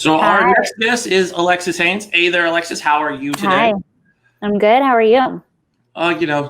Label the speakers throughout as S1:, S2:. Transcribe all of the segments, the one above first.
S1: So our
S2: Hi.
S1: next guest is Alexis Haines. Hey there, Alexis. How are you today?
S2: Hi. I'm good. How are you?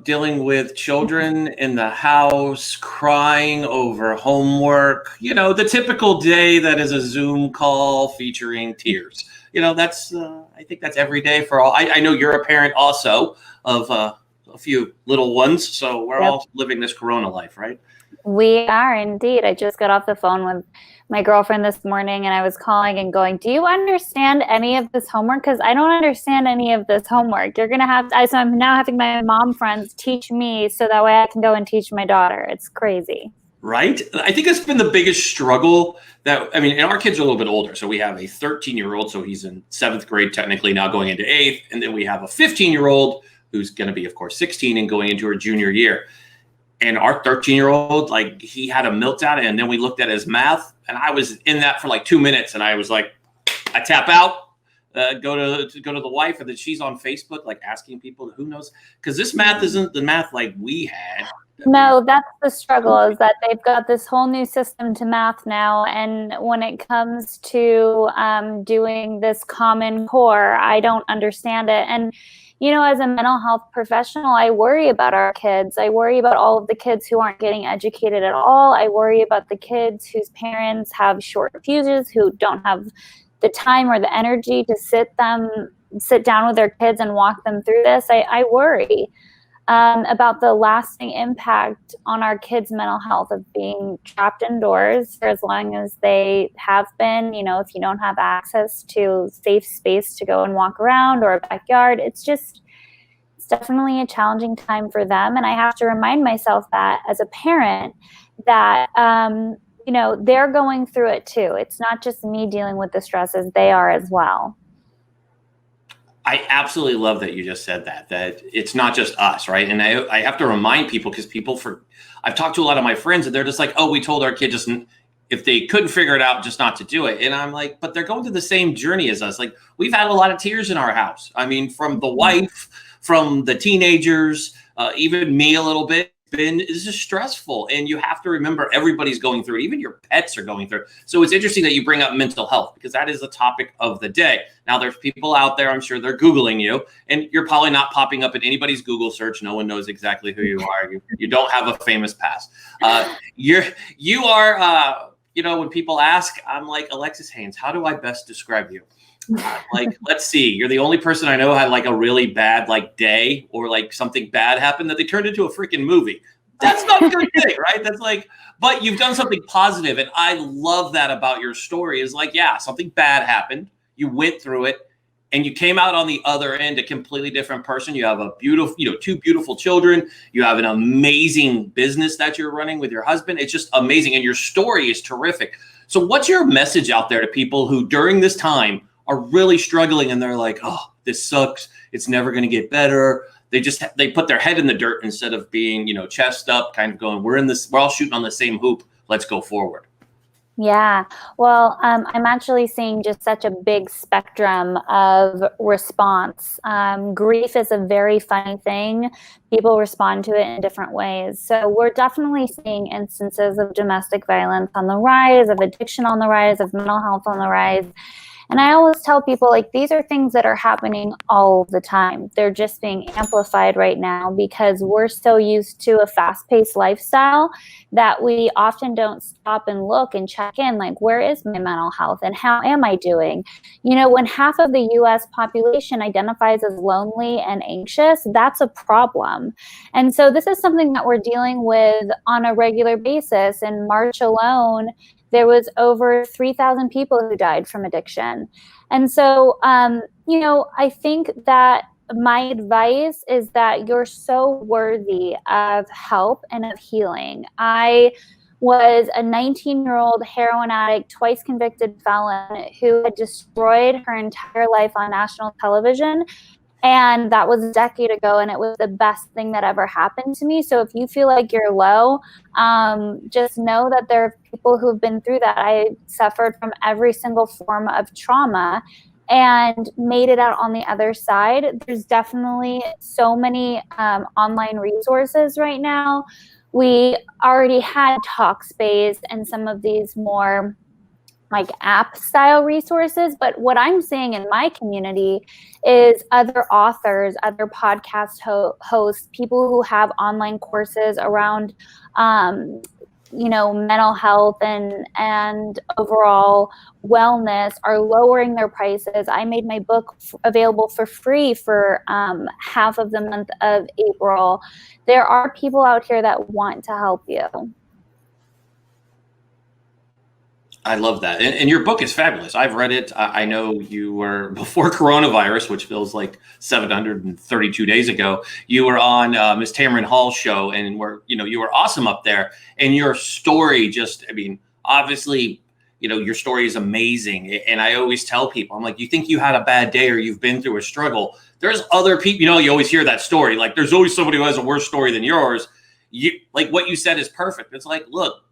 S1: Dealing with children in the house, crying over homework. The typical day that is a Zoom call featuring tears. I think that's every day for all. I know you're a parent also of a few little ones, so we're
S2: Yep.
S1: all living this Corona life, right?
S2: We are indeed. I just got off the phone with my girlfriend this morning and I was calling and going, do you understand any of this homework? Because I don't understand any of this homework. You're going to have, so I'm now having my mom friends teach me so that way I can go and teach my daughter. It's crazy.
S1: Right? I think that's been the biggest struggle and our kids are a little bit older. So we have a 13-year-old, so he's in 7th grade, technically now going into 8th. And then we have a 15-year-old who's going to be, of course, 16 and going into her junior year. And our 13-year-old, he had a meltdown, and then we looked at his math, and I was in that for 2 minutes, and I was like, I tap out, go to the wife, and then she's on Facebook, asking people who knows, because this math isn't the math like we had.
S2: No, that's the struggle, is that they've got this whole new system to math now. And when it comes to doing this Common Core, I don't understand it. And, as a mental health professional, I worry about our kids. I worry about all of the kids who aren't getting educated at all. I worry about the kids whose parents have short fuses, who don't have the time or the energy to sit down with their kids and walk them through this. I worry about the lasting impact on our kids' mental health of being trapped indoors for as long as they have been. If you don't have access to safe space to go and walk around or a backyard, it's definitely a challenging time for them. And I have to remind myself that as a parent that, they're going through it too. It's not just me dealing with the stresses, they are as well.
S1: I absolutely love that you just said that it's not just us, right? And I have to remind people, because I've talked to a lot of my friends and they're just like, oh, we told our kid just, if they couldn't figure it out, just not to do it. And I'm like, but they're going through the same journey as us. We've had a lot of tears in our house. I mean, from the wife, from the teenagers, even me a little bit. This is stressful, and you have to remember everybody's going through it. Even your pets are going through it. So it's interesting that you bring up mental health, because that is the topic of the day. Now, there's people out there, I'm sure they're Googling you, and you're probably not popping up in anybody's Google search. No one knows exactly who you are. You don't have a famous past. You are, when people ask, I'm like, Alexis Haines, how do I best describe you? Let's see. You're the only person I know had a really bad day, or something bad happened that they turned into a freaking movie. That's not a good thing, right? That's but you've done something positive, and I love that about your story. Is yeah, something bad happened. You went through it, and you came out on the other end a completely different person. You have a beautiful, 2 beautiful children. You have an amazing business that you're running with your husband. It's just amazing, and your story is terrific. So what's your message out there to people who during this time are really struggling, and they're like, oh, this sucks. It's never going to get better. They put their head in the dirt instead of being, chest up, kind of going, we're all shooting on the same hoop. Let's go forward.
S2: Yeah. Well, I'm actually seeing just such a big spectrum of response. Grief is a very funny thing. People respond to it in different ways. So we're definitely seeing instances of domestic violence on the rise, of addiction on the rise, of mental health on the rise. And I always tell people, these are things that are happening all the time. They're just being amplified right now because we're so used to a fast-paced lifestyle that we often don't stop and look and check in, where is my mental health and how am I doing? When half of the US population identifies as lonely and anxious, that's a problem. And so this is something that we're dealing with on a regular basis. In March alone, there was over 3,000 people who died from addiction. And so, I think that my advice is that you're so worthy of help and of healing. I was a 19-year-old heroin addict, twice convicted felon who had destroyed her entire life on national television. And that was a decade ago, and it was the best thing that ever happened to me. So if you feel like you're low, just know that there are people who've been through that. I suffered from every single form of trauma and made it out on the other side. There's definitely so many online resources right now. We already had Talkspace and some of these more like app style resources, but what I'm seeing in my community is other authors, other podcast hosts, people who have online courses around, mental health and overall wellness are lowering their prices. I made my book available for free for half of the month of April. There are people out here that want to help you.
S1: I love that. And your book is fabulous. I've read it. I know you were, before coronavirus, which feels like 732 days ago, you were on Miss Tamron Hall's show, and you were awesome up there. And your story just, I mean, obviously, your story is amazing. And I always tell people, I'm like, you think you had a bad day or you've been through a struggle. There's other people, you always hear that story. Like, there's always somebody who has a worse story than yours. Like what you said is perfect. It's like, look,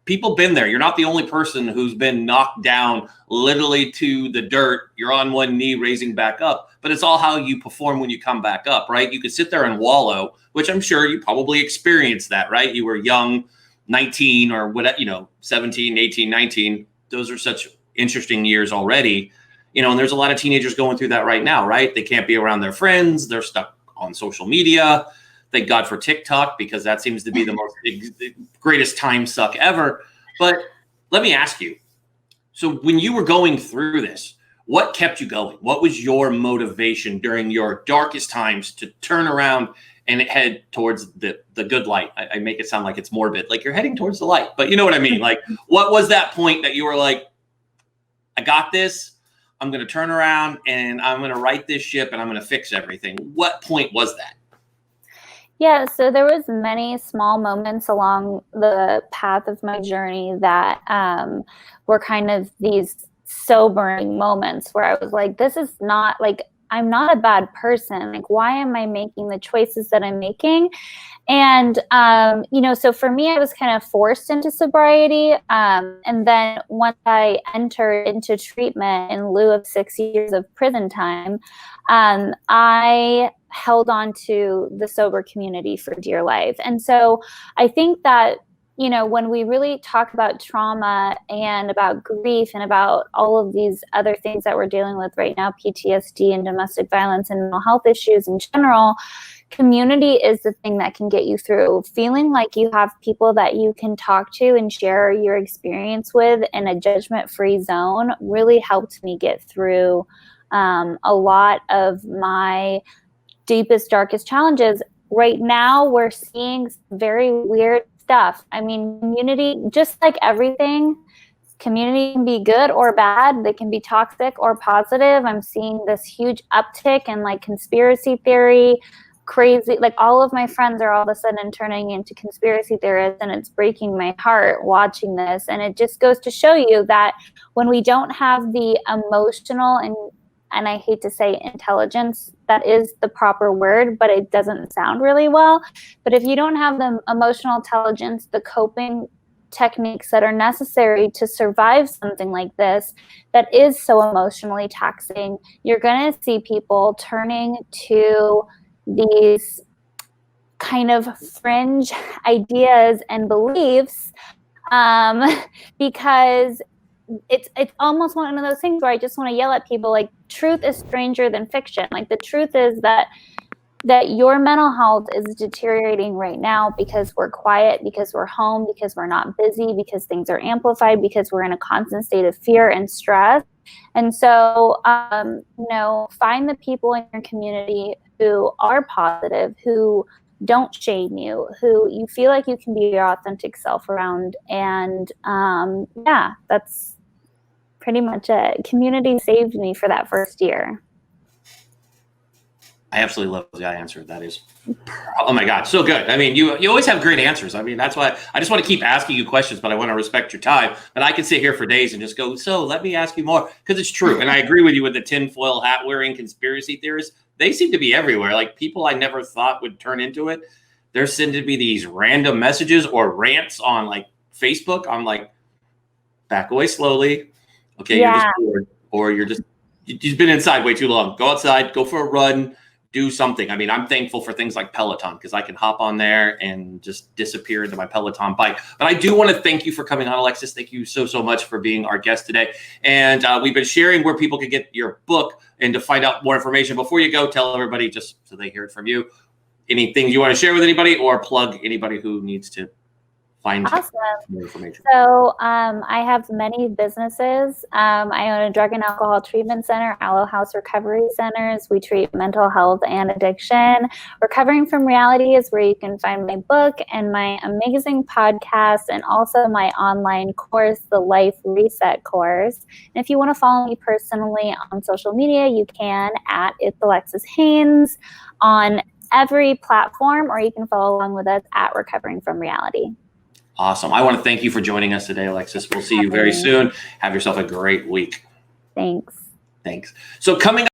S1: people been there. You're not the only person who's been knocked down literally to the dirt. You're on one knee raising back up, but it's all how you perform when you come back up, right? You could sit there and wallow, which I'm sure you probably experienced that, right? You were young, 19 or whatever, 17, 18, 19. Those are such interesting years already, and there's a lot of teenagers going through that right now, right? They can't be around their friends. They're stuck on social media. Thank God for TikTok, because that seems to be the greatest time suck ever. But let me ask you, so when you were going through this, what kept you going? What was your motivation during your darkest times to turn around and head towards the good light? I make it sound like it's morbid, like you're heading towards the light, but you know what I mean? Like, what was that point that you were like, I got this, I'm going to turn around and I'm going to right this ship and I'm going to fix everything? What point was that?
S2: Yeah, so there was many small moments along the path of my journey that were kind of these sobering moments where I was like, this is not like, I'm not a bad person. Like, why am I making the choices that I'm making? And, so for me, I was kind of forced into sobriety. And then once I entered into treatment in lieu of 6 years of prison time, I held on to the sober community for dear life. And so I think that, when we really talk about trauma and about grief and about all of these other things that we're dealing with right now, PTSD and domestic violence and mental health issues in general, community is the thing that can get you through. Feeling like you have people that you can talk to and share your experience with in a judgment-free zone really helped me get through a lot of my deepest, darkest challenges. Right now, we're seeing very weird stuff. I mean, community, just like everything, community can be good or bad. They can be toxic or positive. I'm seeing this huge uptick in like conspiracy theory, crazy, like all of my friends are all of a sudden turning into conspiracy theorists, and it's breaking my heart watching this. And it just goes to show you that when we don't have the emotional and I hate to say intelligence, that is the proper word, but it doesn't sound really well. But if you don't have the emotional intelligence, the coping techniques that are necessary to survive something like this, that is so emotionally taxing, you're going to see people turning to these kind of fringe ideas and beliefs because it's almost one of those things where I just want to yell at people, like, truth is stranger than fiction. Like, the truth is that your mental health is deteriorating right now because we're quiet, because we're home, because we're not busy, because things are amplified, because we're in a constant state of fear and stress. And so, find the people in your community who are positive, who don't shame you, who you feel like you can be your authentic self around. And that's pretty much it. Community saved me for that first year.
S1: I absolutely love the answer. That is, oh my God, so good. I mean, you always have great answers. I mean, that's why I just want to keep asking you questions, but I want to respect your time. But I can sit here for days and just go, so let me ask you more, because it's true. And I agree with you with the tinfoil hat wearing conspiracy theorists. They seem to be everywhere. Like, people I never thought would turn into it. There seem to be these random messages or rants on like Facebook. I'm like, back away slowly. Okay, yeah. You're just bored, or you've been inside way too long. Go outside, go for a run. do something. I mean, I'm thankful for things like Peloton because I can hop on there and just disappear into my Peloton bike. But I do want to thank you for coming on, Alexis. Thank you so, so much for being our guest today. And we've been sharing where people can get your book, and to find out more information. Before you go, tell everybody, just so they hear it from you, anything you want to share with anybody, or plug anybody who needs to find more information.
S2: So I have many businesses. I own a drug and alcohol treatment center, Aloe House Recovery Centers. We treat mental health and addiction. Recovering from Reality is where you can find my book and my amazing podcast, and also my online course, the Life Reset course. And if you want to follow me personally on social media, you can at It's Alexis Haines on every platform, or you can follow along with us at Recovering from Reality.
S1: Awesome. I want to thank you for joining us today, Alexis. We'll see you very soon. Have yourself a great week.
S2: Thanks.
S1: Thanks. So coming